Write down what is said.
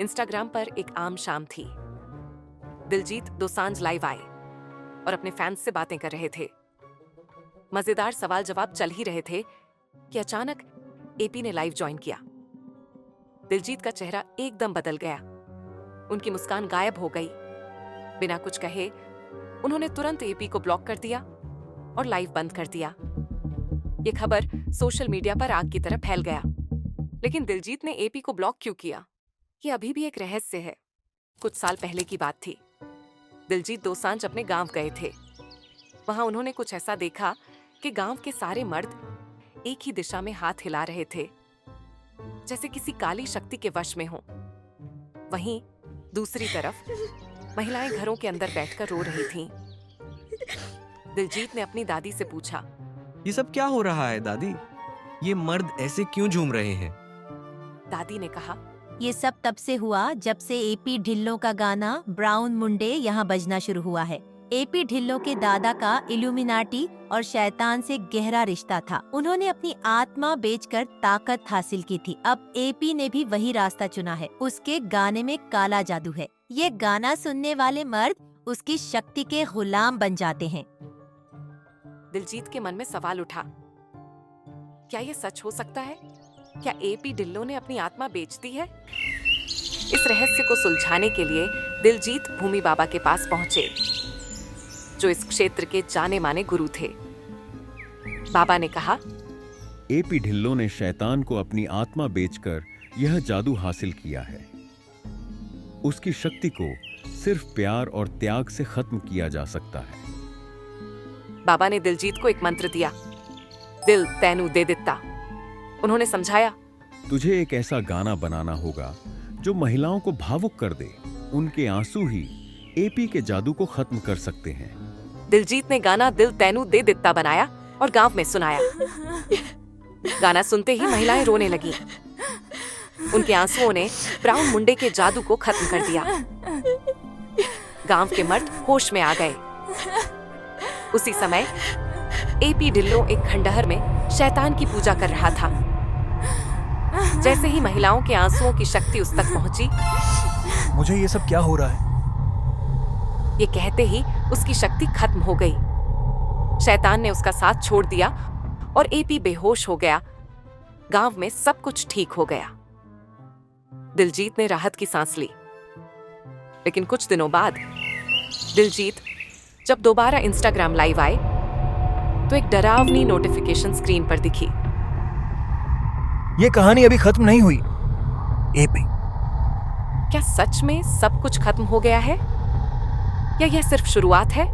Instagram पर एक आम शाम थी। दिलजीत दोसांझ लाइव आए और अपने फैंस से बातें कर रहे थे। मजेदार सवाल जवाब चल ही रहे थे कि अचानक एपी ने लाइव ज्वाइन किया। दिलजीत का चेहरा एकदम बदल गया, उनकी मुस्कान गायब हो गई। बिना कुछ कहे उन्होंने तुरंत एपी को ब्लॉक कर दिया और लाइव बंद कर दिया। ये खबर सोशल मीडिया पर आग की तरह फैल गया। लेकिन दिलजीत ने एपी को ब्लॉक क्यों किया, ये अभी भी एक रहस्य है। कुछ साल पहले की बात थी। दिलजीत दोसांझ अपने गांव गए थे। वहां उन्होंने कुछ ऐसा देखा कि गांव के सारे मर्द एक ही दिशा में हाथ हिला रहे थे, जैसे किसी काली शक्ति के वश में हों। वहीं दूसरी तरफ महिलाएं घरों के अंदर बैठकर रो रही थीं। दिलजीत ने अपनी दादी से पूछा, ये सब क्या हो रहा है दादी? ये मर्द ऐसे क्यों झूम रहे हैं? दादी ने कहा, ये सब तब से हुआ जब से एपी ढिल्लों का गाना ब्राउन मुंडे यहाँ बजना शुरू हुआ है। एपी ढिल्लों के दादा का इल्यूमिनाटी और शैतान से गहरा रिश्ता था। उन्होंने अपनी आत्मा बेचकर ताकत हासिल की थी। अब एपी ने भी वही रास्ता चुना है। उसके गाने में काला जादू है। ये गाना सुनने वाले मर्द उसकी शक्ति के गुलाम बन जाते हैं। दिलजीत के मन में सवाल उठा, क्या ये सच हो सकता है? क्या एपी ढिल्लों ने अपनी आत्मा बेच दी है? इस रहस्य को सुलझाने के लिए दिलजीत भूमि बाबा के पास पहुंचे, जो इस क्षेत्र के जाने माने गुरु थे। बाबा ने कहा, एपी ढिल्लों ने शैतान को अपनी आत्मा बेचकर यह जादू हासिल किया है। उसकी शक्ति को सिर्फ प्यार और त्याग से खत्म किया जा सकता है। बाबा ने दिलजीत को एक मंत्र दिया, दिल तैनू दे दित्ता। उन्होंने समझाया, तुझे एक ऐसा गाना बनाना होगा जो महिलाओं को भावुक कर दे। उनके आंसू ही एपी के जादू को खत्म कर सकते हैं। दिलजीत ने गाना दिल तैनू दे दित्ता बनाया और गांव में सुनाया। गाना सुनते ही महिलाएं रोने लगीं। उनके आंसुओं ने ब्राउन मुंडे के जादू को खत्म कर दिया। गांव के मर्द होश में आ गए। उसी समय एपी ढिल्लों एक खंडहर में शैतान की पूजा कर रहा था। जैसे ही महिलाओं के आंसुओं की शक्ति उस तक पहुंची, मुझे ये सब क्या हो रहा है? ये कहते ही उसकी शक्ति खत्म हो गई। शैतान ने उसका साथ छोड़ दिया और एपी बेहोश हो गया। गांव में सब कुछ ठीक हो गया। दिलजीत ने राहत की सांस ली। लेकिन कुछ दिनों बाद दिलजीत जब दोबारा इंस्टाग्राम लाइव आए तो एक डरावनी नोटिफिकेशन स्क्रीन पर दिखी। ये कहानी अभी खत्म नहीं हुई। एपी, क्या सच में सब कुछ खत्म हो गया है या यह सिर्फ शुरुआत है?